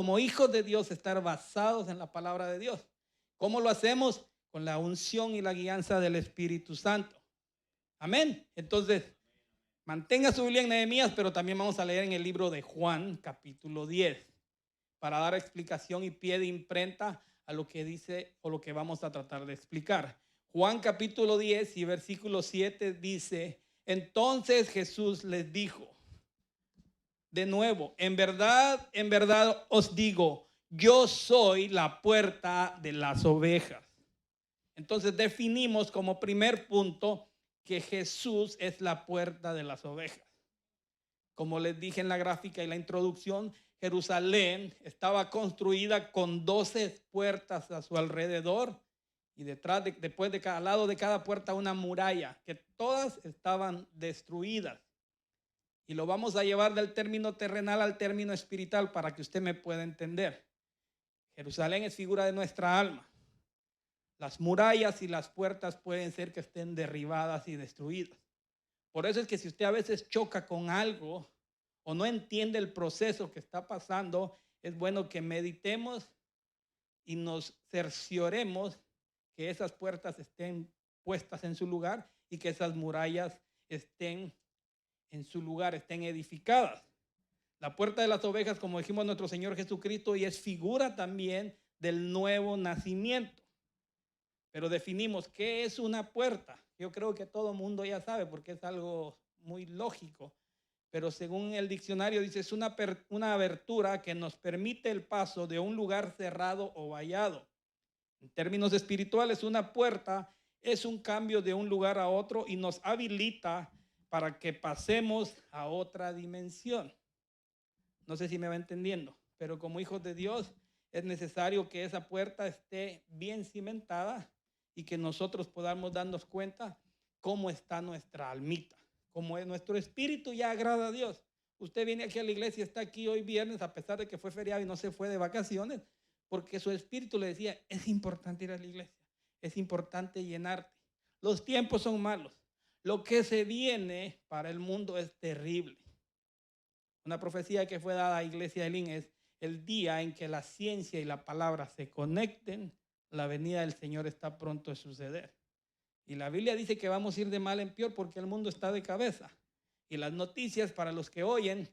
como hijos de Dios, estar basados en la palabra de Dios. ¿Cómo lo hacemos? Con la unción y la guianza del Espíritu Santo. Amén. Entonces, mantenga su Biblia en Nehemías, pero también vamos a leer en el libro de Juan, capítulo 10, para dar explicación y pie de imprenta a lo que dice o lo que vamos a tratar de explicar. Juan capítulo 10 y versículo 7 dice: entonces Jesús les dijo de nuevo, en verdad os digo, yo soy la puerta de las ovejas. Entonces definimos como primer punto que Jesús es la puerta de las ovejas. Como les dije en la gráfica y la introducción, Jerusalén estaba construida con 12 puertas a su alrededor y después de cada lado de cada puerta una muralla, que todas estaban destruidas. Y lo vamos a llevar del término terrenal al término espiritual para que usted me pueda entender. Jerusalén es figura de nuestra alma. Las murallas y las puertas pueden ser que estén derribadas y destruidas. Por eso es que si usted a veces choca con algo o no entiende el proceso que está pasando, es bueno que meditemos y nos cercioremos que esas puertas estén puestas en su lugar y que esas murallas estén en su lugar, estén edificadas. La puerta de las ovejas, como dijimos nuestro Señor Jesucristo, y es figura también del nuevo nacimiento. Pero definimos qué es una puerta. Yo creo que todo el mundo ya sabe porque es algo muy lógico. Pero según el diccionario dice, es una abertura que nos permite el paso de un lugar cerrado o vallado. En términos espirituales, una puerta es un cambio de un lugar a otro y nos habilita para que pasemos a otra dimensión. No sé si me va entendiendo, pero como hijos de Dios es necesario que esa puerta esté bien cimentada y que nosotros podamos darnos cuenta cómo está nuestra almita, cómo es nuestro espíritu ya agrada a Dios. Usted viene aquí a la iglesia, está aquí hoy viernes, a pesar de que fue feriado y no se fue de vacaciones, porque su espíritu le decía, es importante ir a la iglesia, es importante llenarte. Los tiempos son malos. Lo que se viene para el mundo es terrible. Una profecía que fue dada a Iglesia de Lin es el día en que la ciencia y la palabra se conecten, la venida del Señor está pronto a suceder. Y la Biblia dice que vamos a ir de mal en peor porque el mundo está de cabeza. Y las noticias para los que oyen,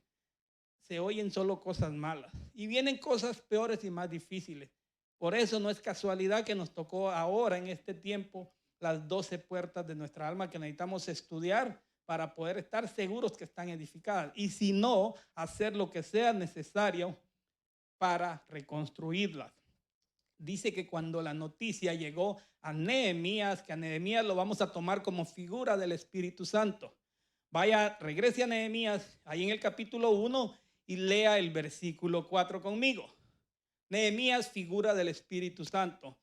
se oyen solo cosas malas. Y vienen cosas peores y más difíciles. Por eso no es casualidad que nos tocó ahora en este tiempo las 12 puertas de nuestra alma que necesitamos estudiar para poder estar seguros que están edificadas. Y si no, hacer lo que sea necesario para reconstruirlas. Dice que cuando la noticia llegó a Nehemías, que a Nehemías lo vamos a tomar como figura del Espíritu Santo. Vaya, regrese a Nehemías, ahí en el capítulo 1 y lea el versículo 4 conmigo. Nehemías, figura del Espíritu Santo.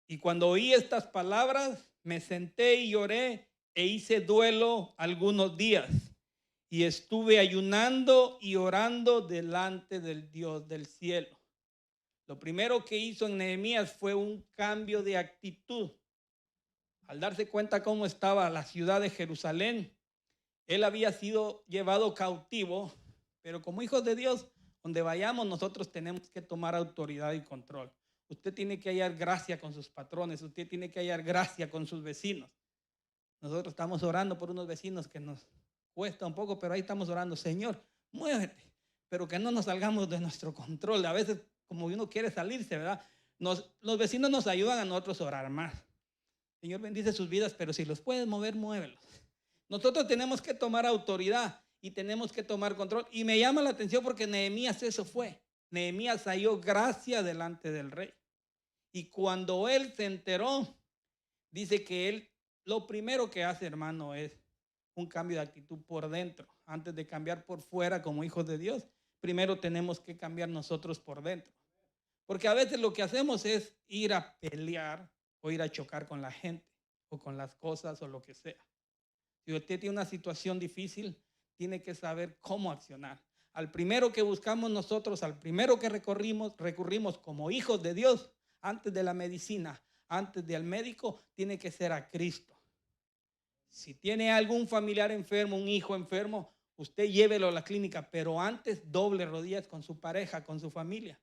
Y cuando oí estas palabras, me senté y lloré e hice duelo algunos días. Y estuve ayunando y orando delante del Dios del cielo. Lo primero que hizo en Nehemías fue un cambio de actitud. Al darse cuenta cómo estaba la ciudad de Jerusalén, él había sido llevado cautivo, pero como hijos de Dios, donde vayamos nosotros tenemos que tomar autoridad y control. Usted tiene que hallar gracia con sus patrones, usted tiene que hallar gracia con sus vecinos. Nosotros estamos orando por unos vecinos que nos cuesta un poco, pero ahí estamos orando, Señor, muévete, pero que no nos salgamos de nuestro control. A veces, como uno quiere salirse, ¿verdad? Los vecinos nos ayudan a nosotros a orar más. Señor, bendice sus vidas, pero si los puedes mover, muévelos. Nosotros tenemos que tomar autoridad y tenemos que tomar control. Y me llama la atención porque Nehemías eso fue. Nehemías halló gracia delante del rey. Y cuando él se enteró, dice que él lo primero que hace, hermano, es un cambio de actitud por dentro. Antes de cambiar por fuera como hijos de Dios, primero tenemos que cambiar nosotros por dentro. Porque a veces lo que hacemos es ir a pelear o ir a chocar con la gente o con las cosas o lo que sea. Si usted tiene una situación difícil, tiene que saber cómo accionar. Al primero que buscamos nosotros, al primero que recurrimos como hijos de Dios, antes de la medicina, antes del médico, tiene que ser a Cristo. Si tiene algún familiar enfermo, un hijo enfermo, usted llévelo a la clínica, pero antes doble rodillas con su pareja, con su familia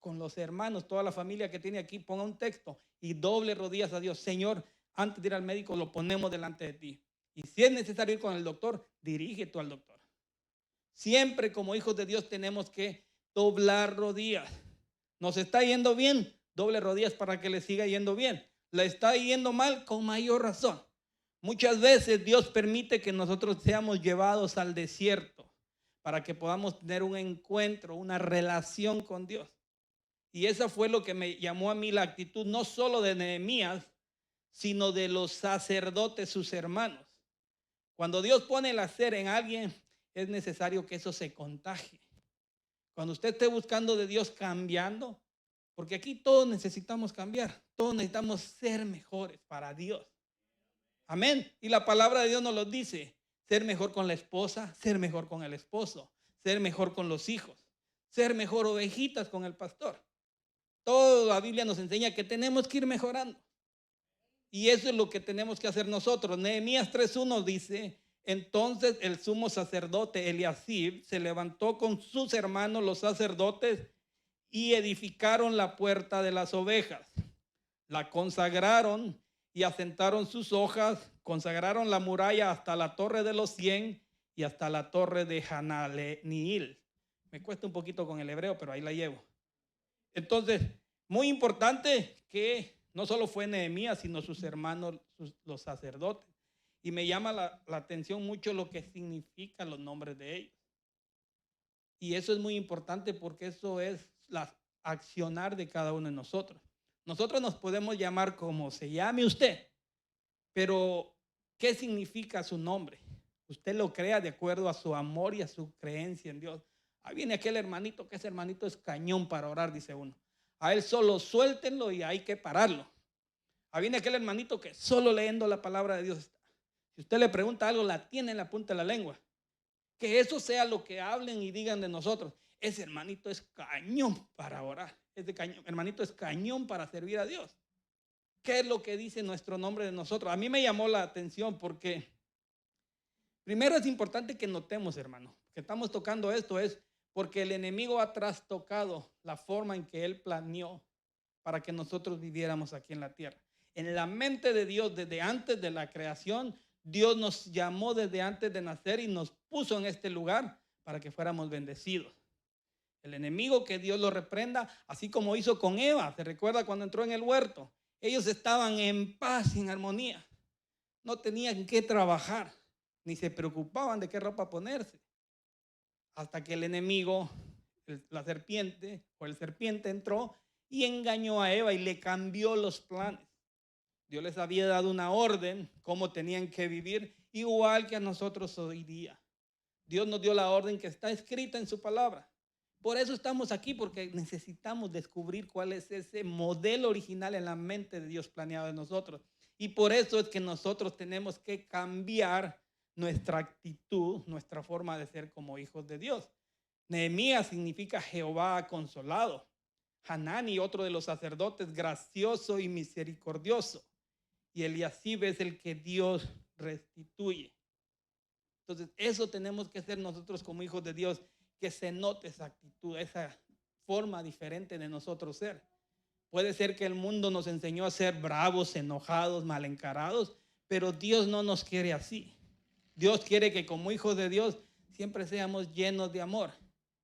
con los hermanos, toda la familia que tiene aquí, ponga un texto y doble rodillas a Dios. Señor, antes de ir al médico lo ponemos delante de ti. Y si es necesario ir con el doctor, dirígete al doctor. Siempre como hijos de Dios tenemos que doblar rodillas. Nos está yendo bien, doble rodillas para que le siga yendo bien. Le está yendo mal, con mayor razón. Muchas veces Dios permite que nosotros seamos llevados al desierto para que podamos tener un encuentro, una relación con Dios. Y esa fue lo que me llamó a mí la actitud, no solo de Nehemías, sino de los sacerdotes, sus hermanos. Cuando Dios pone el hacer en alguien, es necesario que eso se contagie. Cuando usted esté buscando de Dios cambiando, porque aquí todos necesitamos cambiar, todos necesitamos ser mejores para Dios. Amén. Y la palabra de Dios nos lo dice, ser mejor con la esposa, ser mejor con el esposo, ser mejor con los hijos, ser mejor ovejitas con el pastor. Toda la Biblia nos enseña que tenemos que ir mejorando. Y eso es lo que tenemos que hacer nosotros. Nehemías 3:1 dice, entonces el sumo sacerdote Eliasib se levantó con sus hermanos los sacerdotes y edificaron la puerta de las ovejas. La consagraron y asentaron sus hojas, consagraron la muralla hasta la torre de los 100 y hasta la torre de Hananeel. Me cuesta un poquito con el hebreo, pero ahí la llevo. Entonces, muy importante que no solo fue Nehemías, sino sus hermanos, los sacerdotes. Y me llama la atención mucho lo que significan los nombres de ellos. Y eso es muy importante porque eso es la accionar de cada uno de nosotros. Nosotros nos podemos llamar como se llame usted, pero ¿qué significa su nombre? Usted lo crea de acuerdo a su amor y a su creencia en Dios. Ahí viene aquel hermanito, que ese hermanito es cañón para orar, dice uno. A él solo suéltenlo y hay que pararlo. Ahí viene aquel hermanito que solo leyendo la palabra de Dios está. Si usted le pregunta algo, la tiene en la punta de la lengua. Que eso sea lo que hablen y digan de nosotros. Ese hermanito es cañón para orar. Hermanito es cañón para servir a Dios. ¿Qué es lo que dice nuestro nombre de nosotros? A mí me llamó la atención porque primero es importante que notemos, hermano, que estamos tocando esto es porque el enemigo ha trastocado la forma en que él planeó para que nosotros viviéramos aquí en la tierra. En la mente de Dios, desde antes de la creación, Dios nos llamó desde antes de nacer y nos puso en este lugar para que fuéramos bendecidos. El enemigo, que Dios lo reprenda, así como hizo con Eva. ¿Se recuerda cuando entró en el huerto? Ellos estaban en paz y en armonía. No tenían que trabajar, ni se preocupaban de qué ropa ponerse. Hasta que el enemigo, la serpiente o el serpiente entró y engañó a Eva y le cambió los planes. Dios les había dado una orden, cómo tenían que vivir, igual que a nosotros hoy día. Dios nos dio la orden que está escrita en su palabra. Por eso estamos aquí, porque necesitamos descubrir cuál es ese modelo original en la mente de Dios planeado de nosotros. Y por eso es que nosotros tenemos que cambiar nuestra actitud, nuestra forma de ser como hijos de Dios. Nehemías significa Jehová ha consolado. Hanani, otro de los sacerdotes, gracioso y misericordioso. Y Eliasib es el que Dios restituye. Entonces, eso tenemos que ser nosotros como hijos de Dios, que se note esa actitud, esa forma diferente de nosotros ser. Puede ser que el mundo nos enseñó a ser bravos, enojados, mal encarados, pero Dios no nos quiere así. Dios quiere que como hijos de Dios siempre seamos llenos de amor,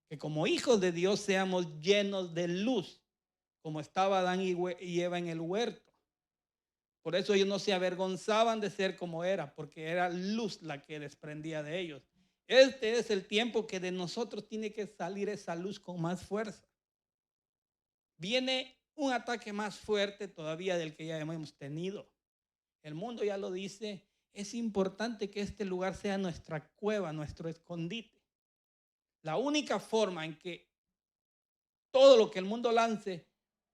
que como hijos de Dios seamos llenos de luz, como estaba Adán y Eva en el huerto. Por eso ellos no se avergonzaban de ser como era, porque era luz la que desprendía de ellos. Este es el tiempo que de nosotros tiene que salir esa luz con más fuerza. Viene un ataque más fuerte todavía del que ya hemos tenido. El mundo ya lo dice, es importante que este lugar sea nuestra cueva, nuestro escondite. La única forma en que todo lo que el mundo lance,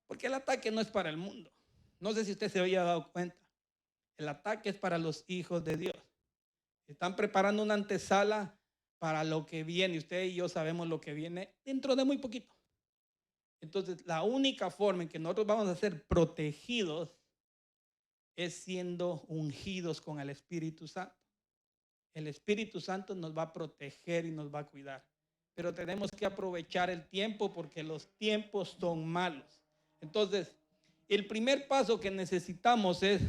porque el ataque no es para el mundo. No sé si usted se había dado cuenta. El ataque es para los hijos de Dios. Están preparando una antesala para lo que viene. Usted y yo sabemos lo que viene dentro de muy poquito. Entonces, la única forma en que nosotros vamos a ser protegidos es siendo ungidos con el Espíritu Santo. El Espíritu Santo nos va a proteger y nos va a cuidar. pero tenemos que aprovechar el tiempo porque los tiempos son malos. Entonces, el primer paso que necesitamos es,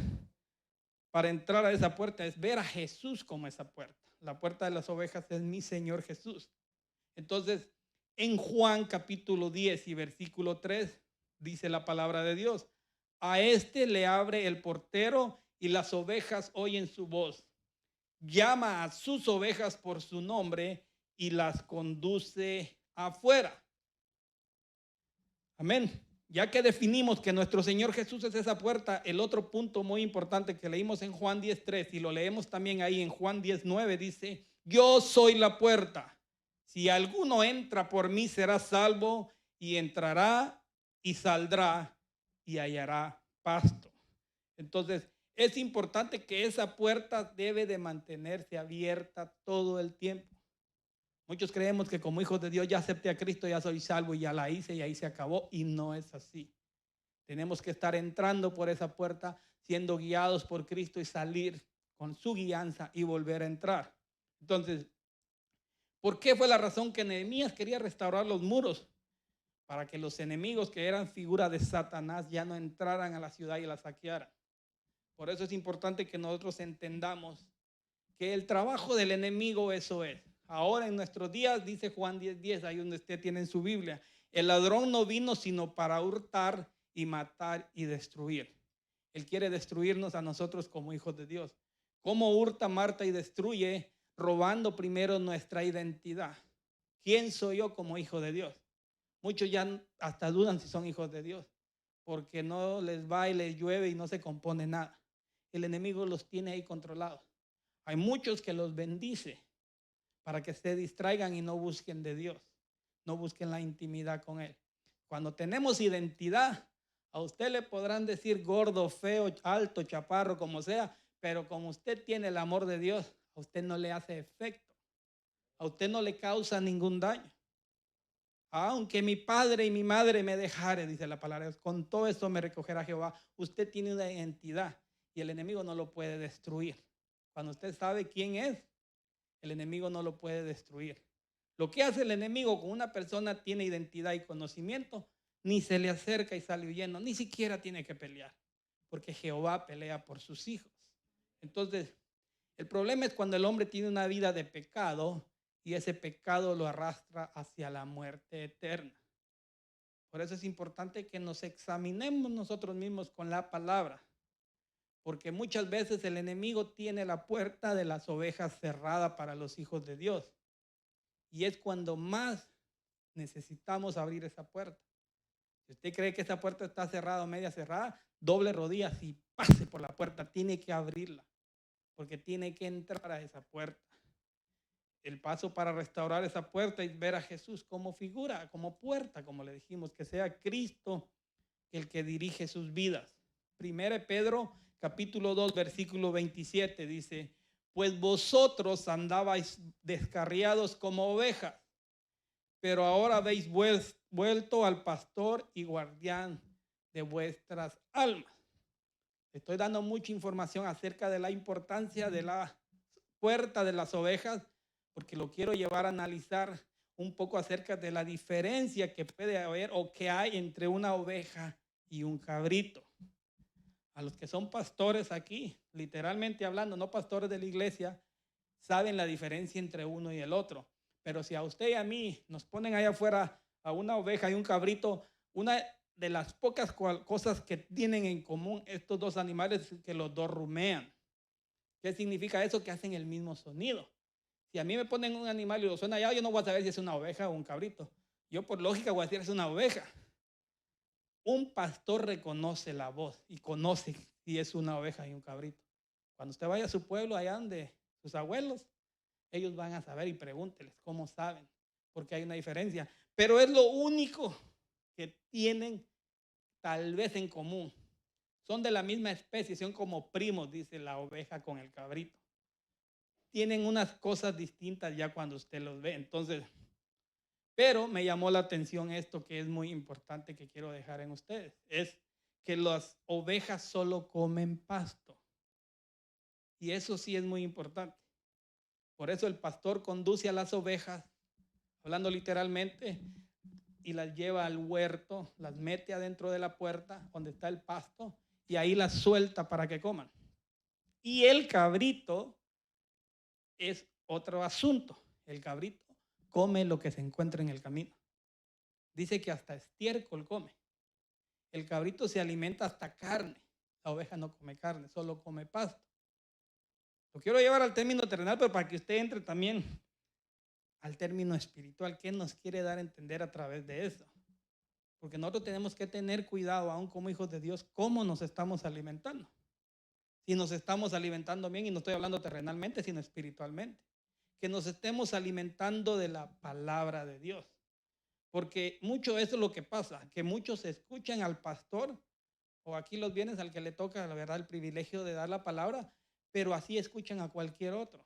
para entrar a esa puerta, es ver a Jesús como esa puerta. La puerta de las ovejas es mi Señor Jesús. Entonces, en Juan capítulo 10 y versículo 3, dice la palabra de Dios: a este le abre el portero y las ovejas oyen su voz. Llama a sus ovejas por su nombre y las conduce afuera. Amén. Ya que definimos que nuestro Señor Jesús es esa puerta, el otro punto muy importante que leímos en Juan 10:3 y lo leemos también ahí en Juan 10:9 dice: yo soy la puerta. Si alguno entra por mí será salvo, y entrará y saldrá y hallará pasto. Entonces, es importante que esa puerta debe de mantenerse abierta todo el tiempo. Muchos creemos que como hijos de Dios ya acepté a Cristo, ya soy salvo y ya la hice y ahí se acabó, y no es así. Tenemos que estar entrando por esa puerta, siendo guiados por Cristo y salir con su guianza y volver a entrar. Entonces, ¿por qué fue la razón que Nehemías quería restaurar los muros? Para que los enemigos que eran figura de Satanás ya no entraran a la ciudad y la saquearan. Por eso es importante que nosotros entendamos que el trabajo del enemigo eso es. Ahora en nuestros días, dice Juan 10:10, ahí donde usted tiene en su Biblia, el ladrón no vino sino para hurtar y matar y destruir. Él quiere destruirnos a nosotros como hijos de Dios. ¿Cómo hurta, mata y destruye? Robando primero nuestra identidad. ¿Quién soy yo como hijo de Dios? Muchos ya hasta dudan si son hijos de Dios, porque no les va y les llueve y no se compone nada. El enemigo los tiene ahí controlados. Hay muchos que los bendice para que se distraigan y no busquen de Dios, no busquen la intimidad con Él. Cuando tenemos identidad, a usted le podrán decir gordo, feo, alto, chaparro, como sea, pero como usted tiene el amor de Dios, a usted no le hace efecto, a usted no le causa ningún daño. Aunque mi padre y mi madre me dejare, dice la palabra, con todo esto me recogerá Jehová. Usted tiene una identidad y el enemigo no lo puede destruir. Cuando usted sabe quién es, el enemigo no lo puede destruir. Lo que hace el enemigo con una persona tiene identidad y conocimiento, ni se le acerca y sale huyendo, ni siquiera tiene que pelear, porque Jehová pelea por sus hijos. Entonces, el problema es cuando el hombre tiene una vida de pecado y ese pecado lo arrastra hacia la muerte eterna. Por eso es importante que nos examinemos nosotros mismos con la palabra, porque muchas veces el enemigo tiene la puerta de las ovejas cerrada para los hijos de Dios. Y es cuando más necesitamos abrir esa puerta. Si usted cree que esa puerta está cerrada o media cerrada, doble rodillas y pase por la puerta. Tiene que abrirla, porque tiene que entrar a esa puerta. El paso para restaurar esa puerta es ver a Jesús como figura, como puerta, como le dijimos, que sea Cristo el que dirige sus vidas. 1 Pedro capítulo 2 versículo 27 dice: pues vosotros andabais descarriados como ovejas, pero ahora habéis vuelto al pastor y guardián de vuestras almas. Estoy dando mucha información acerca de la importancia de la puerta de las ovejas, porque lo quiero llevar a analizar un poco acerca de la diferencia que puede haber o que hay entre una oveja y un cabrito. A los que son pastores aquí, literalmente hablando, no pastores de la iglesia, saben la diferencia entre uno y el otro. Pero si a usted y a mí nos ponen allá afuera a una oveja y un cabrito, una de las pocas cosas que tienen en común estos dos animales es que los dos rumean. ¿Qué significa eso? Que hacen el mismo sonido. Si a mí me ponen un animal y lo suena allá, yo no voy a saber si es una oveja o un cabrito. Yo por lógica voy a decir es una oveja. Un pastor reconoce la voz y conoce si es una oveja y un cabrito. Cuando usted vaya a su pueblo, allá donde sus abuelos, ellos van a saber y pregúnteles cómo saben, porque hay una diferencia. Pero es lo único que tienen tal vez en común. Son de la misma especie, son como primos, dice la oveja con el cabrito. Tienen unas cosas distintas ya cuando usted los ve. Entonces, pero me llamó la atención esto que es muy importante que quiero dejar en ustedes. Es que las ovejas solo comen pasto. Y eso sí es muy importante. Por eso el pastor conduce a las ovejas hablando literalmente, y las lleva al huerto, las mete adentro de la puerta donde está el pasto y ahí las suelta para que coman. Y el cabrito es otro asunto. El cabrito come lo que se encuentra en el camino. Dice que hasta estiércol come. El cabrito se alimenta hasta carne. La oveja no come carne, solo come pasto. Lo quiero llevar al término terrenal, pero para que usted entre también al término espiritual. ¿Qué nos quiere dar a entender a través de eso? Porque nosotros tenemos que tener cuidado, aún como hijos de Dios, cómo nos estamos alimentando. Si nos estamos alimentando bien, y no estoy hablando terrenalmente, sino espiritualmente. Que nos estemos alimentando de la palabra de Dios. Porque mucho eso es lo que pasa, que muchos escuchan al pastor, o aquí los bienes al que le toca, la verdad, el privilegio de dar la palabra, pero así escuchan a cualquier otro.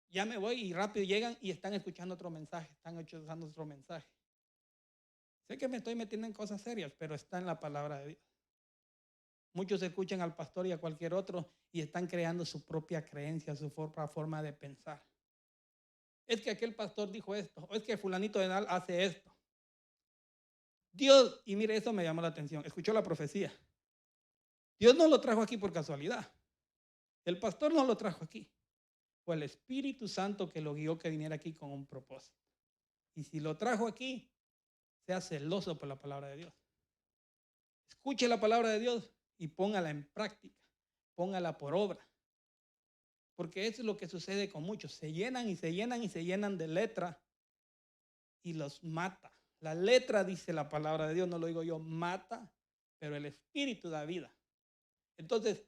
Ya me voy y rápido llegan y están escuchando otro mensaje, están escuchando otro mensaje. Sé que me estoy metiendo en cosas serias, pero está en la palabra de Dios. Muchos escuchan al pastor y a cualquier otro y están creando su propia creencia, su propia forma de pensar. Es que aquel pastor dijo esto, o es que fulanito de tal hace esto. Dios, y mire, eso me llamó la atención, escuchó la profecía. Dios no lo trajo aquí por casualidad. El pastor no lo trajo aquí. Fue el Espíritu Santo que lo guió que viniera aquí con un propósito. Y si lo trajo aquí, sea celoso por la palabra de Dios. Escuche la palabra de Dios y póngala en práctica, póngala por obra. Porque eso es lo que sucede con muchos. Se llenan y se llenan y se llenan de letra y los mata. La letra, dice la palabra de Dios, no lo digo yo, mata, pero el Espíritu da vida. Entonces,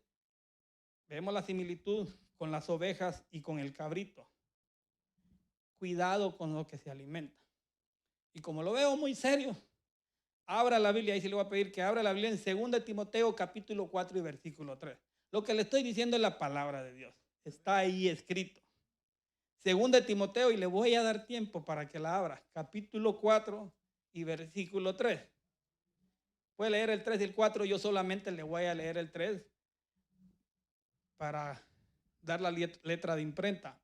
vemos la similitud con las ovejas y con el cabrito. Cuidado con lo que se alimenta. Y como lo veo muy serio, abra la Biblia, ahí sí le voy a pedir que abra la Biblia en 2 Timoteo capítulo 4 y versículo 3. Lo que le estoy diciendo es la palabra de Dios. Está ahí escrito. 2 Timoteo, y le voy a dar tiempo para que la abra. Capítulo 4 y versículo 3. Puede leer el 3 y el 4, yo solamente le voy a leer el 3 para dar la letra de imprenta.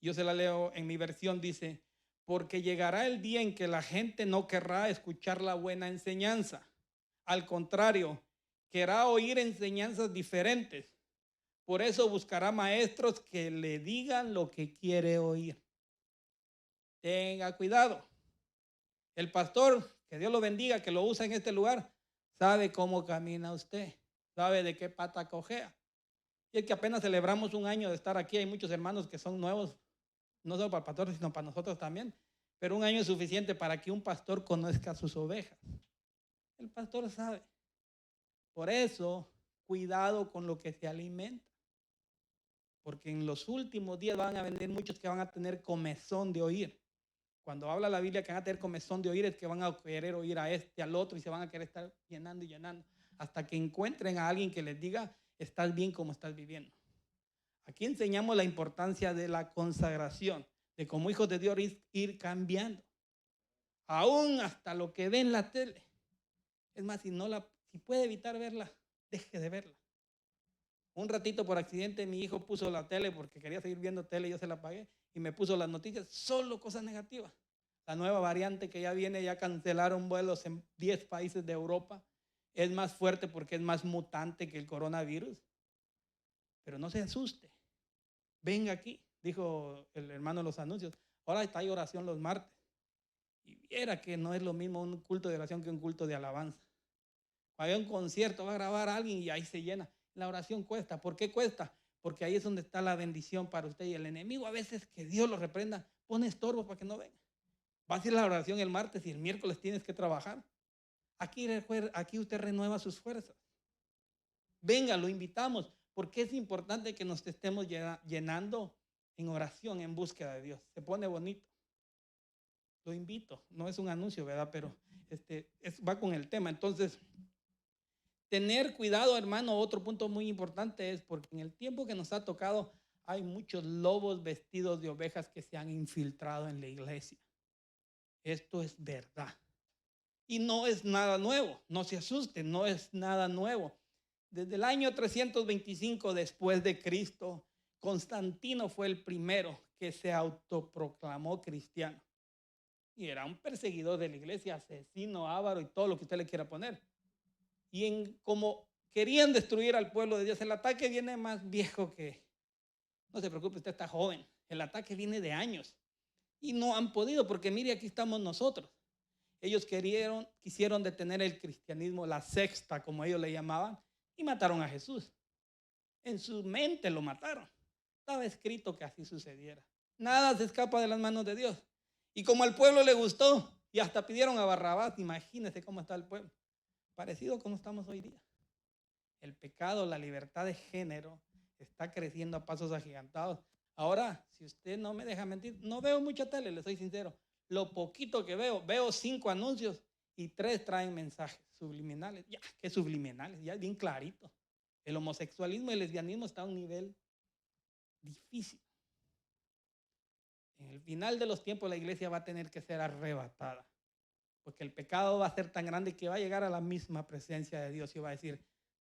Yo se la leo en mi versión, dice: porque llegará el día en que la gente no querrá escuchar la buena enseñanza. Al contrario, querrá oír enseñanzas diferentes. Por eso buscará maestros que le digan lo que quiere oír. Tenga cuidado. El pastor, que Dios lo bendiga, que lo usa en este lugar, sabe cómo camina usted, sabe de qué pata cojea. Y es que apenas celebramos un año de estar aquí, hay muchos hermanos que son nuevos, no solo para el pastor, sino para nosotros también. Pero un año es suficiente para que un pastor conozca a sus ovejas. El pastor sabe. Por eso, cuidado con lo que se alimenta. Porque en los últimos días van a venir muchos que van a tener comezón de oír. Cuando habla la Biblia que van a tener comezón de oír, es que van a querer oír a este, al otro, y se van a querer estar llenando y llenando. Hasta que encuentren a alguien que les diga: estás bien como estás viviendo. Aquí enseñamos la importancia de la consagración, de como hijos de Dios ir cambiando. Aún hasta lo que ve en la tele. Es más, si puede evitar verla, deje de verla. Un ratito por accidente mi hijo puso la tele porque quería seguir viendo tele, yo se la apagué y me puso las noticias, solo cosas negativas. La nueva variante que ya viene, ya cancelaron vuelos en 10 países de Europa. Es más fuerte porque es más mutante que el coronavirus. Pero no se asuste. Venga aquí, dijo el hermano en los anuncios. Ahora está ahí oración los martes. Y viera que no es lo mismo un culto de oración que un culto de alabanza. Hay un concierto, va a grabar a alguien y ahí se llena. La oración cuesta. ¿Por qué cuesta? Porque ahí es donde está la bendición para usted. Y el enemigo, a veces, que Dios lo reprenda, pone estorbo para que no venga. Va a hacer la oración el martes y el miércoles tienes que trabajar. Aquí usted renueva sus fuerzas. Venga, lo invitamos, porque es importante que nos estemos llenando en oración, en búsqueda de Dios. Se pone bonito. Lo invito. No es un anuncio, ¿verdad? Pero va con el tema. Entonces, tener cuidado, hermano. Otro punto muy importante es porque en el tiempo que nos ha tocado hay muchos lobos vestidos de ovejas que se han infiltrado en la iglesia. Esto es verdad. Y no es nada nuevo. No se asusten, no es nada nuevo. Desde el año 325 después de Cristo, Constantino fue el primero que se autoproclamó cristiano. Y era un perseguidor de la iglesia, asesino, avaro y todo lo que usted le quiera poner. Y como querían destruir al pueblo de Dios, el ataque viene más viejo que... No se preocupe, usted está joven. El ataque viene de años. Y no han podido, porque mire, aquí estamos nosotros. Ellos quisieron detener el cristianismo, la secta, como ellos le llamaban, y mataron a Jesús. En su mente lo mataron. Estaba escrito que así sucediera. Nada se escapa de las manos de Dios. Y como al pueblo le gustó, y hasta pidieron a Barrabás, imagínense cómo está el pueblo. Parecido como estamos hoy día. El pecado, la libertad de género está creciendo a pasos agigantados. Ahora, si usted no me deja mentir, no veo mucha tele, le soy sincero. Lo poquito que veo 5 anuncios y 3 traen mensajes subliminales. Ya, ¿qué subliminales? Ya bien clarito. El homosexualismo y el lesbianismo está a un nivel difícil. En el final de los tiempos la iglesia va a tener que ser arrebatada, porque el pecado va a ser tan grande que va a llegar a la misma presencia de Dios y va a decir,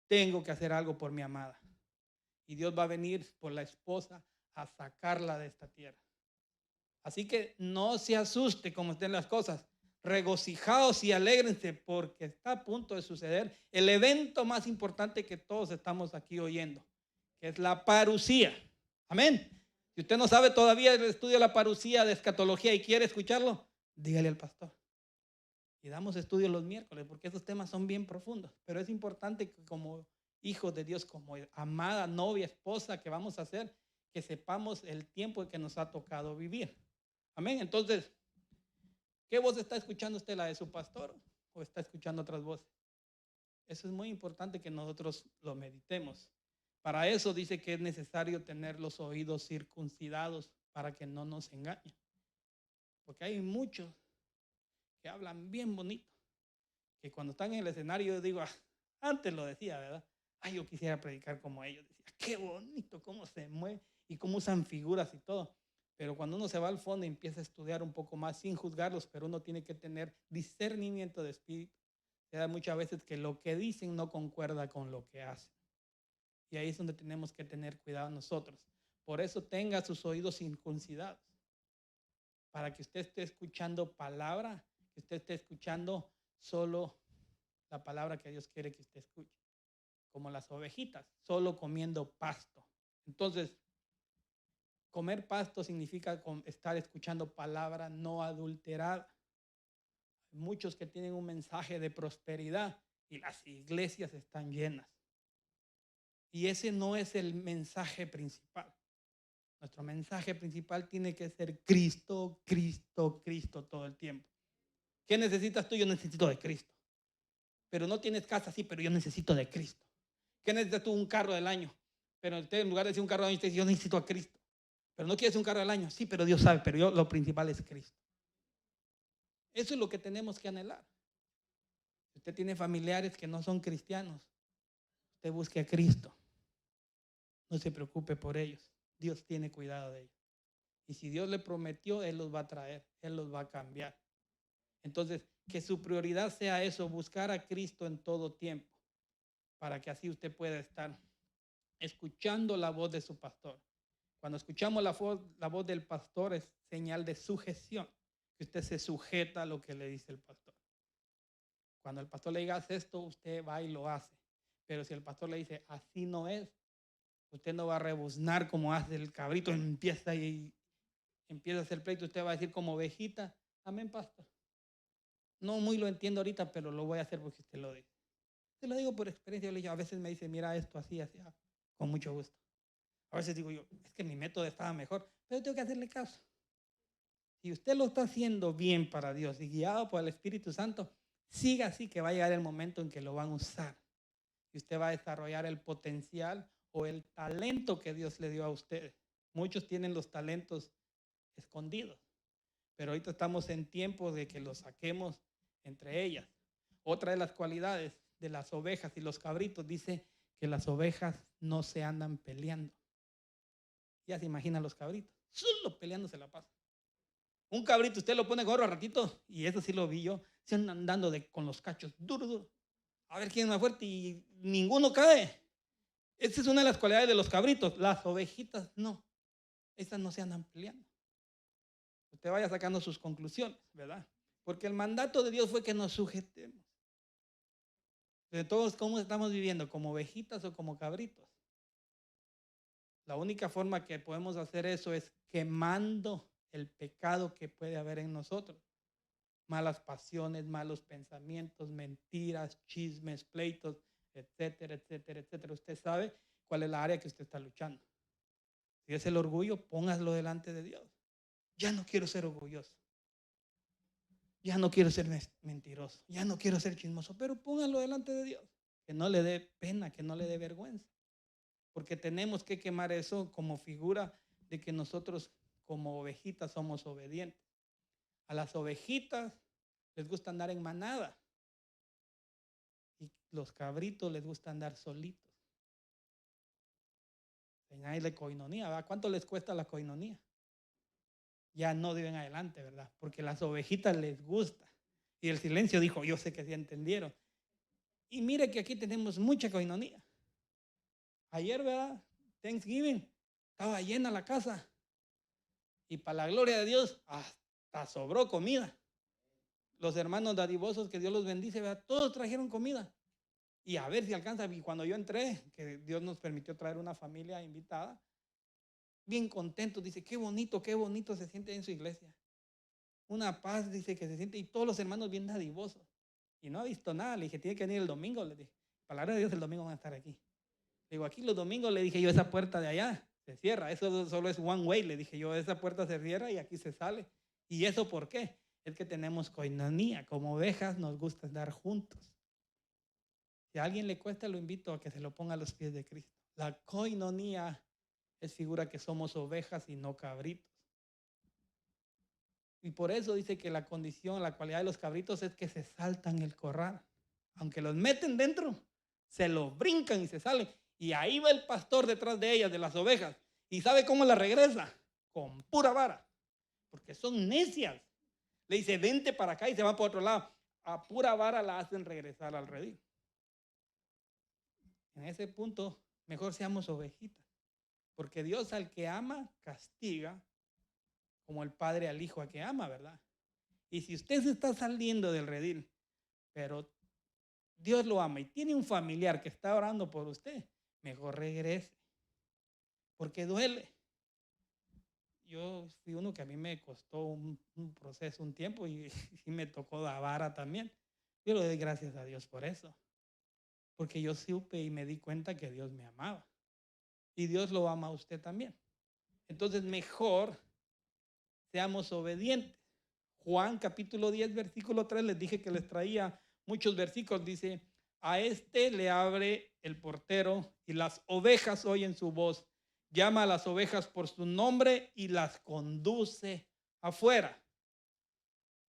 tengo que hacer algo por mi amada. Y Dios va a venir por la esposa a sacarla de esta tierra. Así que no se asuste como estén las cosas. Regocijaos y alégrense porque está a punto de suceder el evento más importante que todos estamos aquí oyendo, que es la parucía. Amén. Si usted no sabe todavía el estudio de la parucía de escatología y quiere escucharlo, dígale al pastor. Y damos estudios los miércoles porque esos temas son bien profundos. Pero es importante que como hijos de Dios, como amada novia, esposa que vamos a hacer, que sepamos el tiempo en que nos ha tocado vivir. Amén. Entonces, ¿qué voz está escuchando usted? ¿La de su pastor o está escuchando otras voces? Eso es muy importante que nosotros lo meditemos. Para eso dice que es necesario tener los oídos circuncidados para que no nos engañen. Porque hay muchos que hablan bien bonito, que cuando están en el escenario yo digo, antes lo decía, ¿verdad? Yo quisiera predicar como ellos. Decía, qué bonito cómo se mueve y cómo usan figuras y todo. Pero cuando uno se va al fondo y empieza a estudiar un poco más sin juzgarlos, pero uno tiene que tener discernimiento de espíritu. Se da muchas veces que lo que dicen no concuerda con lo que hacen. Y ahí es donde tenemos que tener cuidado nosotros. Por eso tenga sus oídos circuncidados. Para que usted esté escuchando palabra, que usted esté escuchando solo la palabra que Dios quiere que usted escuche. Como las ovejitas, solo comiendo pasto. Entonces, comer pasto significa estar escuchando palabra no adulterada. Hay muchos que tienen un mensaje de prosperidad y las iglesias están llenas. Y ese no es el mensaje principal. Nuestro mensaje principal tiene que ser Cristo, Cristo, Cristo todo el tiempo. ¿Qué necesitas tú? Yo necesito de Cristo. Pero no tienes casa, sí, pero yo necesito de Cristo. ¿Qué necesitas tú? Un carro del año. Pero usted en lugar de decir un carro del año, usted dice, yo necesito a Cristo. Pero no quieres un carro del año, sí, pero Dios sabe, pero lo principal es Cristo. Eso es lo que tenemos que anhelar. Si usted tiene familiares que no son cristianos, usted busque a Cristo. No se preocupe por ellos. Dios tiene cuidado de ellos. Y si Dios le prometió, Él los va a traer, Él los va a cambiar. Entonces, que su prioridad sea eso, buscar a Cristo en todo tiempo, para que así usted pueda estar escuchando la voz de su pastor. Cuando escuchamos la voz del pastor es señal de sujeción, que usted se sujeta a lo que le dice el pastor. Cuando el pastor le diga, haz esto, usted va y lo hace. Pero si el pastor le dice, así no es, usted no va a rebuznar como hace el cabrito, empieza a hacer pleito, usted va a decir como ovejita, amén, pastor. No muy lo entiendo ahorita, pero lo voy a hacer porque usted lo dice. Te lo digo por experiencia, a veces me dice, mira esto así, con mucho gusto. A veces digo yo, es que mi método estaba mejor, pero tengo que hacerle caso. Si usted lo está haciendo bien para Dios y guiado por el Espíritu Santo, siga así que va a llegar el momento en que lo van a usar. Y usted va a desarrollar el potencial o el talento que Dios le dio a ustedes. Muchos tienen los talentos escondidos, pero ahorita estamos en tiempo de que los saquemos entre ellas. Otra de las cualidades de las ovejas y los cabritos dice que las ovejas no se andan peleando. Ya se imaginan los cabritos, solo peleándose la paz. Un cabrito usted lo pone gorro a ratito, y eso sí lo vi yo, se andan andando con los cachos duro. A ver quién es más fuerte y ninguno cae. Esa es una de las cualidades de los cabritos. Las ovejitas no, estas no se andan peleando. Usted vaya sacando sus conclusiones, ¿verdad? Porque el mandato de Dios fue que nos sujetemos. De todos, ¿cómo estamos viviendo? ¿Como ovejitas o como cabritos? La única forma que podemos hacer eso es quemando el pecado que puede haber en nosotros. Malas pasiones, malos pensamientos, mentiras, chismes, pleitos, etcétera, etcétera, etcétera. Usted sabe cuál es la área que usted está luchando. Si es el orgullo, póngaslo delante de Dios. Ya no quiero ser orgulloso. Ya no quiero ser mentiroso. Ya no quiero ser chismoso. Pero póngalo delante de Dios. Que no le dé pena, que no le dé vergüenza. Porque tenemos que quemar eso como figura de que nosotros como ovejitas somos obedientes. A las ovejitas les gusta andar en manada. Y los cabritos les gusta andar solitos. Señal coinonía, ¿verdad? ¿Cuánto les cuesta la coinonía? Ya no de en adelante, ¿verdad? Porque las ovejitas les gusta. Y el silencio dijo, yo sé que sí entendieron. Y mire que aquí tenemos mucha coinonía. Ayer, ¿verdad? Thanksgiving, estaba llena la casa. Y para la gloria de Dios, hasta sobró comida. Los hermanos dadivosos, que Dios los bendice, ¿verdad? Todos trajeron comida. Y a ver si alcanza. Y cuando yo entré, que Dios nos permitió traer una familia invitada, bien contento, dice, qué bonito se siente en su iglesia. Una paz, dice, que se siente, y todos los hermanos bien dadivosos. Y no ha visto nada, le dije, tiene que venir el domingo, le dije, palabra de Dios, el domingo van a estar aquí. Le digo, aquí los domingos, le dije yo, esa puerta de allá se cierra, eso solo es one way, le dije yo, esa puerta se cierra y aquí se sale. ¿Y eso por qué? Es que tenemos coinonía, como ovejas nos gusta estar juntos. Si a alguien le cuesta, lo invito a que se lo ponga a los pies de Cristo. La coinonía es figura que somos ovejas y no cabritos. Y por eso dice que la condición, la cualidad de los cabritos es que se saltan el corral. Aunque los meten dentro, se los brincan y se salen. Y ahí va el pastor detrás de ellas, de las ovejas. ¿Y sabe cómo la regresa? Con pura vara. Porque son necias. Le dice, vente para acá y se va por otro lado. A pura vara la hacen regresar al redil. En ese punto, mejor seamos ovejitas. Porque Dios al que ama, castiga, como el padre al hijo a que ama, ¿verdad? Y si usted se está saliendo del redil, pero Dios lo ama y tiene un familiar que está orando por usted, mejor regrese. Porque duele. Yo fui uno que a mí me costó un proceso, un tiempo, y me tocó la vara también. Yo le doy gracias a Dios por eso. Porque yo supe y me di cuenta que Dios me amaba. Y Dios lo ama a usted también. Entonces mejor seamos obedientes. Juan capítulo 10, versículo 3, les dije que les traía muchos versículos. Dice, a este le abre el portero y las ovejas oyen su voz. Llama a las ovejas por su nombre y las conduce afuera.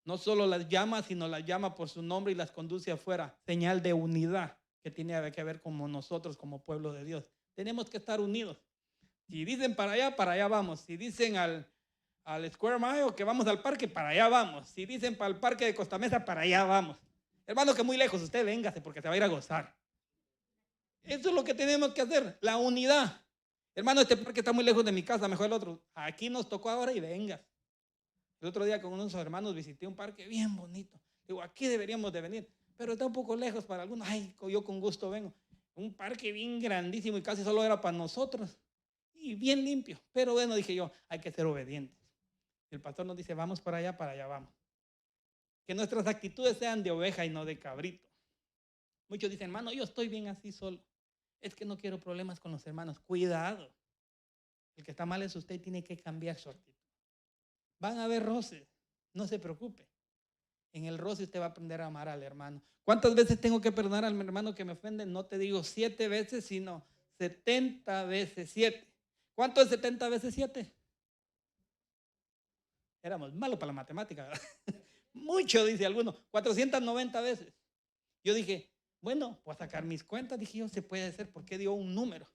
No solo las llama, sino las llama por su nombre y las conduce afuera. Señal de unidad que tiene que ver con nosotros como pueblo de Dios. Tenemos que estar unidos. Si dicen para allá vamos. Si dicen al Square Mile que vamos al parque, para allá vamos. Si dicen para el parque de Costa Mesa, para allá vamos. Hermano, que muy lejos, usted véngase porque se va a ir a gozar. Eso es lo que tenemos que hacer, la unidad. Hermano, este parque está muy lejos de mi casa, mejor el otro. Aquí nos tocó ahora y vengas. El otro día con unos hermanos visité un parque bien bonito. Digo, aquí deberíamos de venir, pero está un poco lejos para algunos. Ay, yo con gusto vengo. Un parque bien grandísimo y casi solo era para nosotros. Y bien limpio. Pero bueno, dije yo, hay que ser obedientes. El pastor nos dice, vamos para allá vamos. Que nuestras actitudes sean de oveja y no de cabrito. Muchos dicen, hermano, yo estoy bien así solo. Es que no quiero problemas con los hermanos. Cuidado. El que está mal es usted y tiene que cambiar su actitud. Van a haber roces. No se preocupe. En el roce usted va a aprender a amar al hermano. ¿Cuántas veces tengo que perdonar al hermano que me ofende? No te digo 7 veces, sino 70 veces 7. ¿Cuánto es 70 veces 7? Éramos malos para la matemática, ¿verdad? Mucho, dice alguno. 490 veces. Yo dije, bueno, voy a sacar mis cuentas. Dije yo, se puede hacer. ¿Por qué dio un número?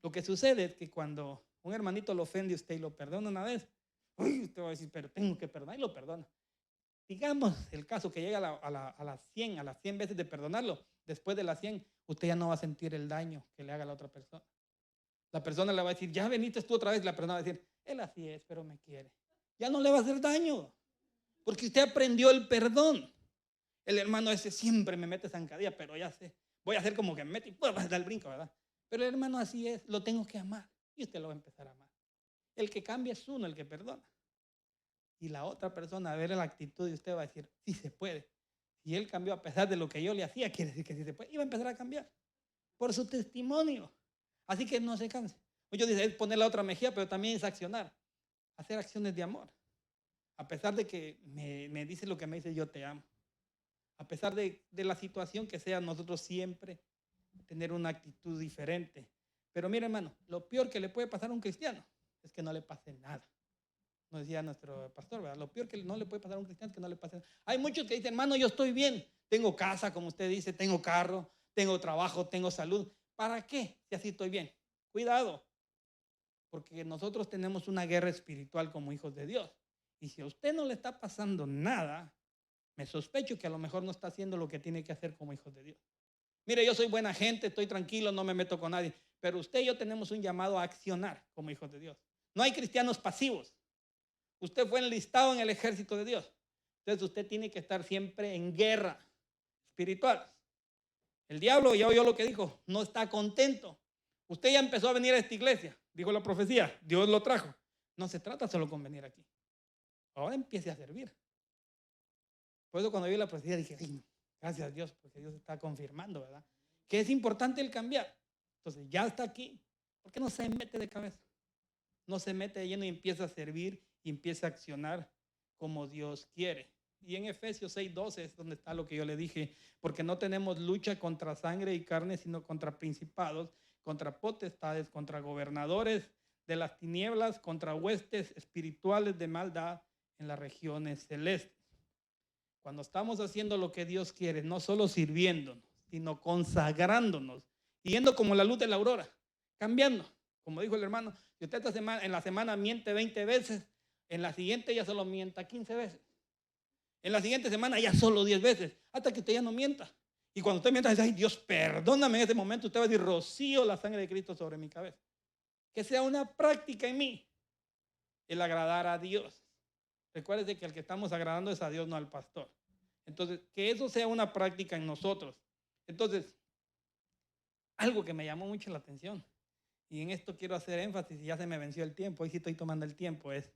Lo que sucede es que cuando un hermanito lo ofende a usted y lo perdona una vez, usted va a decir, pero tengo que perdonar y lo perdona. Digamos el caso que llega a las 100 veces de perdonarlo. Después de las 100, usted ya no va a sentir el daño que le haga a la otra persona. La persona le va a decir, ya veniste tú otra vez. La persona va a decir, él así es, pero me quiere. Ya no le va a hacer daño, porque usted aprendió el perdón. El hermano ese siempre me mete zancadilla, pero ya sé, voy a hacer como que me mete y puedo dar el brinco, ¿verdad? Pero el hermano así es, lo tengo que amar y usted lo va a empezar a amar. El que cambia es uno, el que perdona. Y la otra persona, a ver la actitud de usted, va a decir, sí se puede. Y él cambió a pesar de lo que yo le hacía, quiere decir que sí se puede. Y va a empezar a cambiar por su testimonio. Así que no se canse. Muchos dicen, es poner la otra mejilla, pero también es accionar. Hacer acciones de amor. A pesar de que me dice lo que me dice, yo te amo. A pesar de la situación que sea, nosotros siempre tener una actitud diferente. Pero mire, hermano, lo peor que le puede pasar a un cristiano es que no le pase nada. Nos decía nuestro pastor, ¿verdad? Lo peor que no le puede pasar a un cristiano es que no le pase nada. Hay muchos que dicen, hermano, yo estoy bien. Tengo casa, como usted dice, tengo carro, tengo trabajo, tengo salud. ¿Para qué? Si así estoy bien. Cuidado, porque nosotros tenemos una guerra espiritual como hijos de Dios. Y si a usted no le está pasando nada, me sospecho que a lo mejor no está haciendo lo que tiene que hacer como hijos de Dios. Mire, yo soy buena gente, estoy tranquilo, no me meto con nadie. Pero usted y yo tenemos un llamado a accionar como hijos de Dios. No hay cristianos pasivos. Usted fue enlistado en el ejército de Dios. Entonces usted tiene que estar siempre en guerra espiritual. El diablo, ya oyó lo que dijo, no está contento. Usted ya empezó a venir a esta iglesia, dijo la profecía, Dios lo trajo. No se trata solo con venir aquí. Ahora empiece a servir. Por eso cuando vi la profecía dije, ay, no, gracias a Dios, porque Dios está confirmando, ¿verdad? Que es importante el cambiar. Entonces ya está aquí. ¿Por qué no se mete de cabeza? No se mete de lleno y empieza a servir y empieza a accionar como Dios quiere. Y en Efesios 6:12 es donde está lo que yo le dije, porque no tenemos lucha contra sangre y carne, sino contra principados, contra potestades, contra gobernadores de las tinieblas, contra huestes espirituales de maldad en las regiones celestes. Cuando estamos haciendo lo que Dios quiere, no solo sirviéndonos, sino consagrándonos, yendo como la luz de la aurora, cambiando. Como dijo el hermano, si usted en la semana miente 20 veces, en la siguiente ya solo mienta 15 veces. En la siguiente semana ya solo 10 veces, hasta que usted ya no mienta. Y cuando usted mienta, dice, ay Dios, perdóname en ese momento, usted va a decir, rocío la sangre de Cristo sobre mi cabeza. Que sea una práctica en mí, el agradar a Dios. Recuérdese que el que estamos agradando es a Dios, no al pastor. Entonces, que eso sea una práctica en nosotros. Entonces, algo que me llamó mucho la atención, y en esto quiero hacer énfasis, y ya se me venció el tiempo, hoy sí estoy tomando el tiempo, es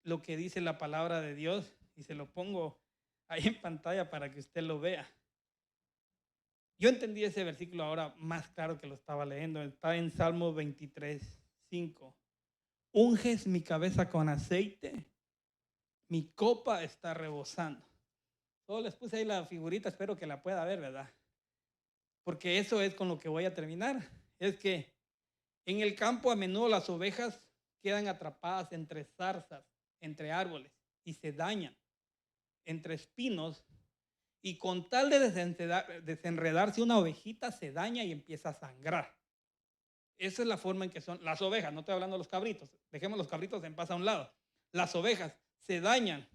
lo que dice la palabra de Dios, y se lo pongo ahí en pantalla para que usted lo vea. Yo entendí ese versículo ahora más claro que lo estaba leyendo. Está en Salmo 23:5. Unges mi cabeza con aceite, mi copa está rebosando. Solo les puse ahí la figurita, espero que la pueda ver, ¿verdad? Porque eso es con lo que voy a terminar. Es que en el campo a menudo las ovejas quedan atrapadas entre zarzas, entre árboles, y se dañan, entre espinos, y con tal de desenredarse una ovejita se daña y empieza a sangrar. Esa es la forma en que son las ovejas, no estoy hablando de los cabritos, dejemos los cabritos en paz a un lado. Las ovejas se dañan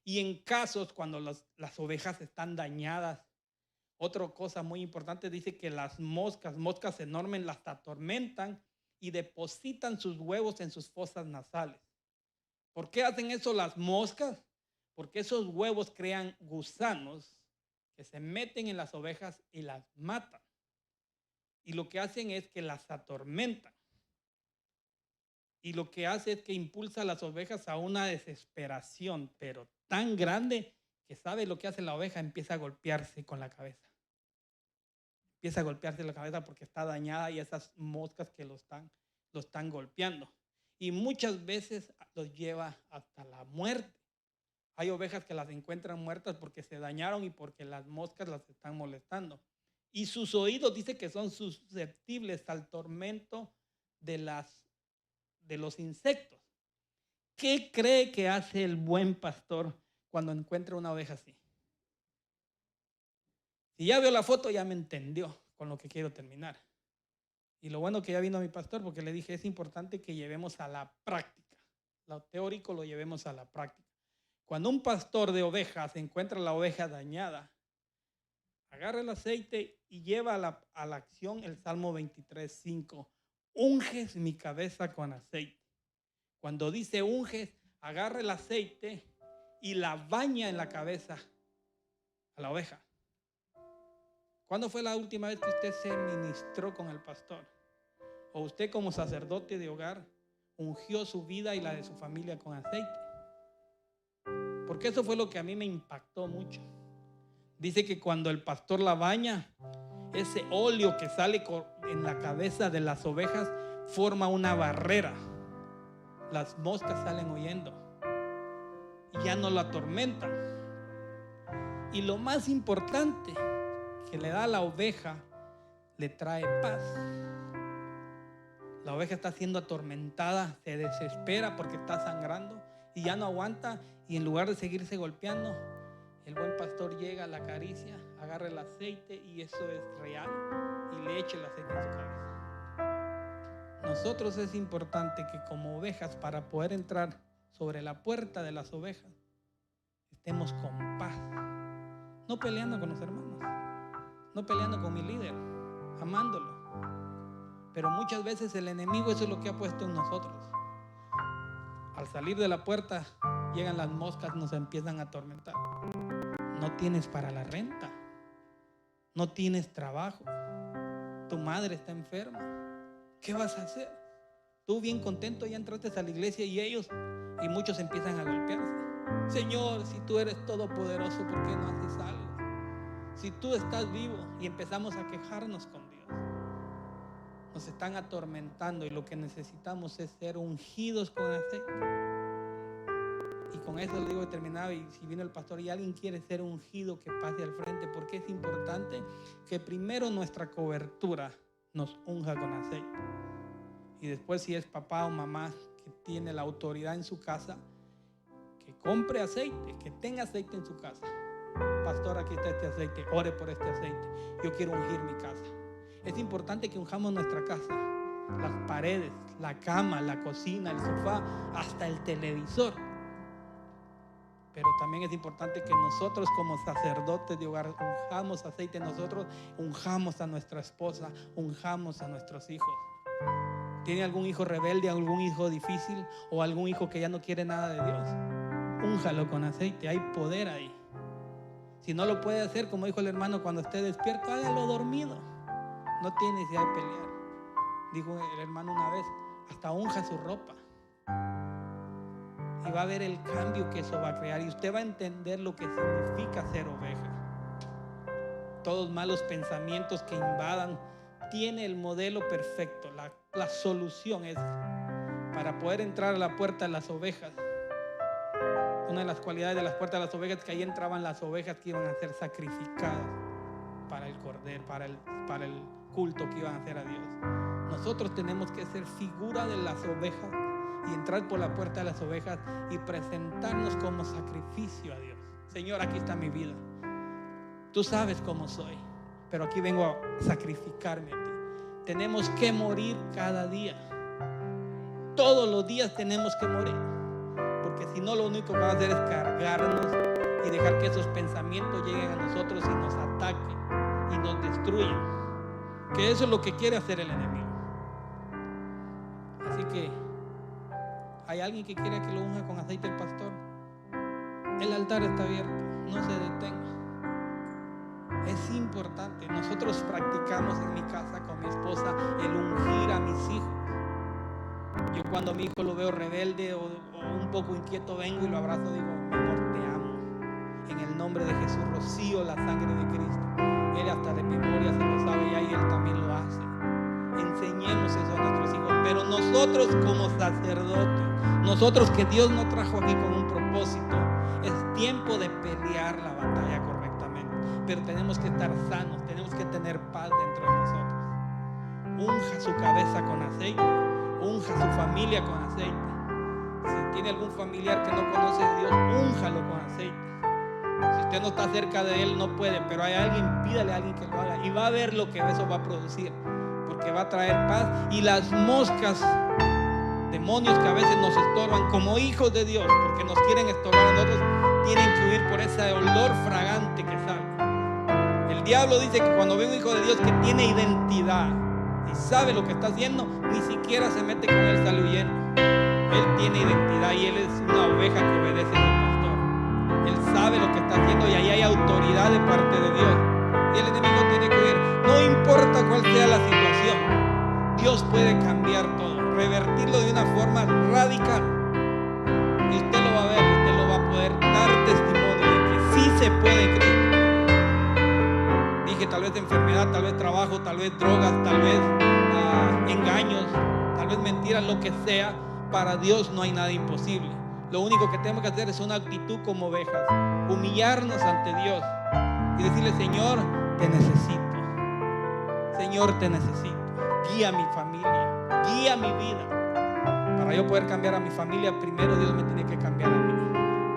y en casos cuando las ovejas están dañadas, otra cosa muy importante dice que las moscas enormes las atormentan y depositan sus huevos en sus fosas nasales. ¿Por qué hacen eso las moscas? Porque esos huevos crean gusanos que se meten en las ovejas y las matan. Y lo que hacen es que las atormentan. Y lo que hace es que impulsa a las ovejas a una desesperación, pero tan grande que sabe lo que hace la oveja, empieza a golpearse con la cabeza. Empieza a golpearse la cabeza porque está dañada y esas moscas que lo están golpeando. Y muchas veces los lleva hasta la muerte. Hay ovejas que las encuentran muertas porque se dañaron y porque las moscas las están molestando. Y sus oídos dice que son susceptibles al tormento de los insectos. ¿Qué cree que hace el buen pastor cuando encuentra una oveja así? Si ya vio la foto, ya me entendió con lo que quiero terminar. Y lo bueno que ya vino mi pastor, porque le dije, es importante que llevemos a la práctica. Lo teórico lo llevemos a la práctica. Cuando un pastor de ovejas encuentra la oveja dañada, agarra el aceite y lleva a la acción el Salmo 23:5. Unges mi cabeza con aceite. Cuando dice unges, agarra el aceite y la baña en la cabeza a la oveja. ¿Cuándo fue la última vez que usted se ministró con el pastor? O usted como sacerdote de hogar ungió su vida y la de su familia con aceite. Porque eso fue lo que a mí me impactó mucho. Dice que cuando el pastor la baña, ese óleo que sale en la cabeza de las ovejas forma una barrera. Las moscas salen huyendo y ya no lo atormentan. Y lo más importante que le da a la oveja, le trae paz. La oveja está siendo atormentada, se desespera porque está sangrando y ya no aguanta, y en lugar de seguirse golpeando, el buen pastor llega, la acaricia, agarra el aceite, y eso es real, y le echa el aceite en su cabeza. Nosotros es importante que como ovejas, para poder entrar sobre la puerta de las ovejas, estemos con paz, no peleando con los hermanos, no peleando con mi líder, amándolo. Pero muchas veces el enemigo, eso es lo que ha puesto en nosotros. Al salir de la puerta llegan las moscas, nos empiezan a atormentar. No tienes para la renta, no tienes trabajo, tu madre está enferma, ¿qué vas a hacer? Tú bien contento ya entraste a la iglesia, y muchos empiezan a golpearse. Señor, si tú eres todopoderoso, ¿por qué no haces algo? Si tú estás vivo, y empezamos a quejarnos con Dios. Nos están atormentando, y lo que necesitamos es ser ungidos con aceite. Y con eso le digo determinado, y si viene el pastor y alguien quiere ser ungido, que pase al frente, porque es importante que primero nuestra cobertura nos unja con aceite. Y después, si es papá o mamá que tiene la autoridad en su casa, que compre aceite, que tenga aceite en su casa. Pastor, aquí está este aceite, ore por este aceite, yo quiero ungir mi casa. Es importante que unjamos nuestra casa, las paredes, la cama, la cocina, el sofá, hasta el televisor. Pero también es importante que nosotros como sacerdotes de hogar unjamos aceite. Nosotros unjamos a nuestra esposa, unjamos a nuestros hijos. ¿Tiene algún hijo rebelde, algún hijo difícil, o algún hijo que ya no quiere nada de Dios? Únjalo con aceite, hay poder ahí. Si no lo puede hacer, como dijo el hermano, cuando esté despierto, hágalo dormido. No tiene necesidad de pelear. Dijo el hermano una vez, hasta unja su ropa. Y va a ver el cambio que eso va a crear. Y usted va a entender lo que significa ser oveja. Todos malos pensamientos que invadan, tiene el modelo perfecto. La solución es, para poder entrar a la puerta de las ovejas, una de las cualidades de las puertas de las ovejas es que ahí entraban las ovejas que iban a ser sacrificadas para el cordero, para el culto que iban a hacer a Dios. Nosotros tenemos que ser figura de las ovejas y entrar por la puerta de las ovejas y presentarnos como sacrificio a Dios. Señor, aquí está mi vida. Tú sabes cómo soy, pero aquí vengo a sacrificarme a ti. Tenemos que morir cada día. Todos los días tenemos que morir, porque si no, lo único que va a hacer es cargarnos y dejar que esos pensamientos lleguen a nosotros y nos ataquen y nos destruyan. Que eso es lo que quiere hacer el enemigo. Así que, ¿hay alguien que quiera que lo unja con aceite el pastor? El altar está abierto, no se detenga. Es importante. Nosotros practicamos en mi casa con mi esposa el ungir a mis hijos. Yo cuando a mi hijo lo veo rebelde o un poco inquieto, vengo y lo abrazo, digo, mi amor, te amo. En el nombre de Jesús rocío la sangre de Cristo. Él hasta de memoria se lo sabe, y ahí él también lo hace. Enseñemos eso a nuestros hijos. Pero nosotros como sacerdotes, nosotros que Dios nos trajo aquí con un propósito, es tiempo de pelear la batalla correctamente. Pero tenemos que estar sanos, tenemos que tener paz dentro de nosotros. Unja su cabeza con aceite, unja su familia con aceite. Si tiene algún familiar que no conoce a Dios, únjalo con aceite. Si usted no está cerca de él, no puede, pero hay alguien, pídale a alguien que lo haga, y va a ver lo que eso va a producir, porque va a traer paz. Y las moscas, demonios que a veces nos estorban como hijos de Dios, porque nos quieren estorbar a nosotros, tienen que huir por ese olor fragante que sale. El diablo dice que cuando ve un hijo de Dios que tiene identidad y sabe lo que está haciendo, ni siquiera se mete con él, sale huyendo. Él tiene identidad y Él es una oveja que obedece a su pastor. Él sabe lo que está haciendo y ahí hay autoridad de parte de Dios. Y el enemigo tiene que oír. No importa cuál sea la situación, Dios puede cambiar todo, revertirlo de una forma radical. Y usted lo va a ver, usted lo va a poder dar testimonio de que sí se puede en Cristo. Dije tal vez enfermedad, tal vez trabajo, tal vez drogas, tal vez engaños, tal vez mentiras, lo que sea. Para Dios no hay nada imposible. Lo único que tenemos que hacer es una actitud como ovejas, humillarnos ante Dios y decirle: Señor, te necesito. Señor, te necesito. Guía mi familia, guía mi vida. Para yo poder cambiar a mi familia, primero Dios me tiene que cambiar a mí,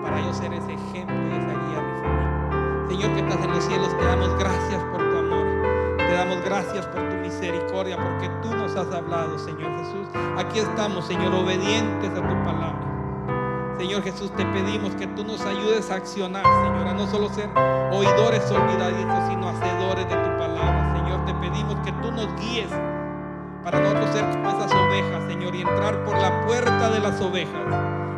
para yo ser ese ejemplo y esa guía a mi familia. Señor que estás en los cielos, te damos gracias por tu amor, te damos gracias por tu misericordia, porque tú nos has hablado, Señor Jesús. Aquí estamos, Señor, obedientes a tu palabra. Señor Jesús, te pedimos que tú nos ayudes a accionar, Señor, a no solo ser oidores olvidadizos, sino hacedores de tu palabra. Señor, te pedimos que tú nos guíes para nosotros ser como esas ovejas, Señor, y entrar por la puerta de las ovejas.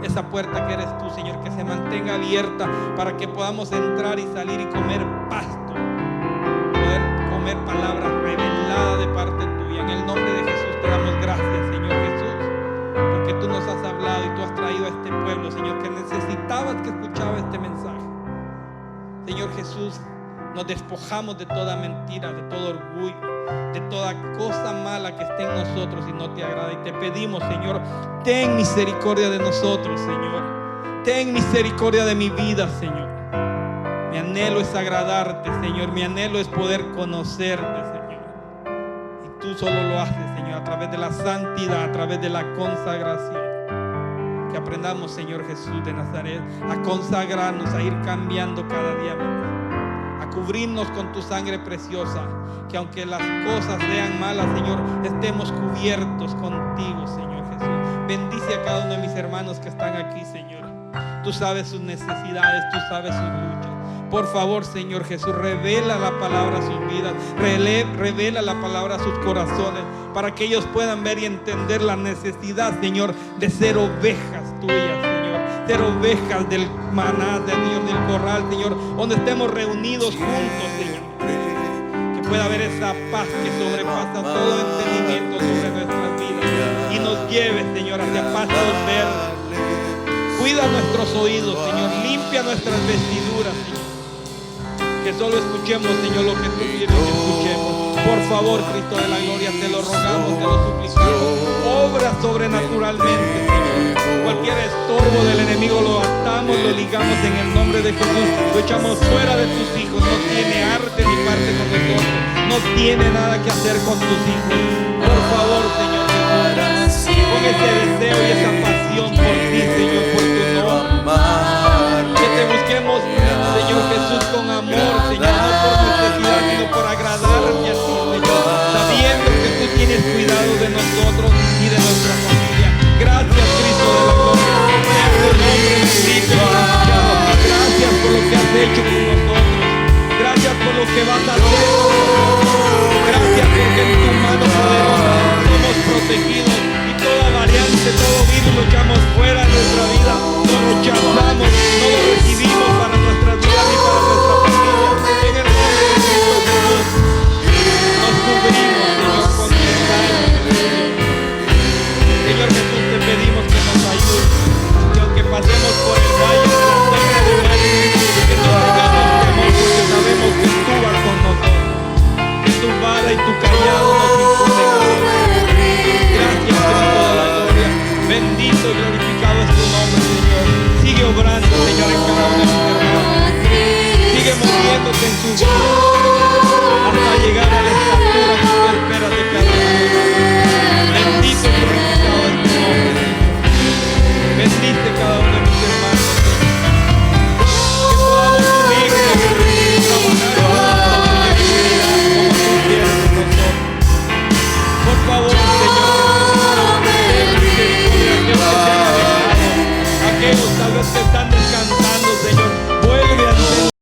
Esa puerta que eres tú, Señor, que se mantenga abierta para que podamos entrar y salir y comer pasto, poder comer palabras reveladas de parte tuya. En el nombre de Jesús te damos gracias, Señor Jesús, porque tú nos has hablado y tú has traído a este pueblo, Señor, que necesitabas que escuchaba este mensaje. Señor Jesús, nos despojamos de toda mentira, de todo orgullo, de toda cosa mala que esté en nosotros y no te agrada. Y te pedimos, Señor, ten misericordia de nosotros, Señor. Ten misericordia de mi vida, Señor. Mi anhelo es agradarte, Señor. Mi anhelo es poder conocerte, Señor. Y tú solo lo haces, Señor, a través de la santidad, a través de la consagración. Que aprendamos, Señor Jesús de Nazaret, a consagrarnos, a ir cambiando cada día más, a cubrirnos con tu sangre preciosa, que aunque las cosas sean malas, Señor, estemos cubiertos contigo, Señor Jesús. Bendice a cada uno de mis hermanos que están aquí, Señor. Tú sabes sus necesidades, tú sabes sus luchas. Por favor, Señor Jesús, revela la palabra a sus vidas, revela la palabra a sus corazones, para que ellos puedan ver y entender la necesidad, Señor, de ser ovejas tuyas, Señor, ser ovejas del maná de Dios, del corral, Señor, donde estemos reunidos juntos, Señor. Que pueda haber esa paz que sobrepasa todo entendimiento sobre nuestras vidas y nos lleve, Señor, hacia pastos verdes. Cuida nuestros oídos, Señor, limpia nuestras vestiduras, Señor. Que solo escuchemos, Señor, lo que tú quieres que escuchemos. Por favor, Cristo de la gloria, te lo rogamos, te lo suplicamos. Obra sobrenaturalmente, Señor. Cualquier estorbo del enemigo lo atamos, lo ligamos en el nombre de Jesús. Lo echamos fuera de tus hijos. No tiene arte ni parte con nosotros. No tiene nada que hacer con tus hijos. Por favor, Señor Jesús, con ese deseo y esa pasión por ti, Señor, por tu nombre. Que te busquemos, Señor Jesús, con amor, Señor, no por necesidad, sino por agradarte a ti, Señor, sabiendo que tú tienes cuidado de nosotros y de nuestra familia. Gracias, Cristo de la gloria. Sea tu nombre bendito y glorificado. Gracias por lo que has hecho con nosotros. Gracias por lo que vas a hacer. Gracias porque en tu mano poderosa somos protegidos y toda variante, todo virus lo echamos fuera de nuestra vida. Lo rechazamos, no lo recibimos para nuestra vida ni para nuestra familia. En el nombre de Cristo Jesús nos cubrimos, Señor, con tu sangre. Señor Jesús, te pedimos que nos ayudes, que aunque pasemos por el valle de la sombra de muerte, que no tengamos temor, porque sabemos que tú vas con nosotros, que tu vara y tu callado nos infunden amor. Gracias, Cristo de la gloria. Bendito y glorificado es tu nombre, Señor. Sigue obrando, Señor, en cada uno de mis hermanos. Sigue moviéndote en su vida.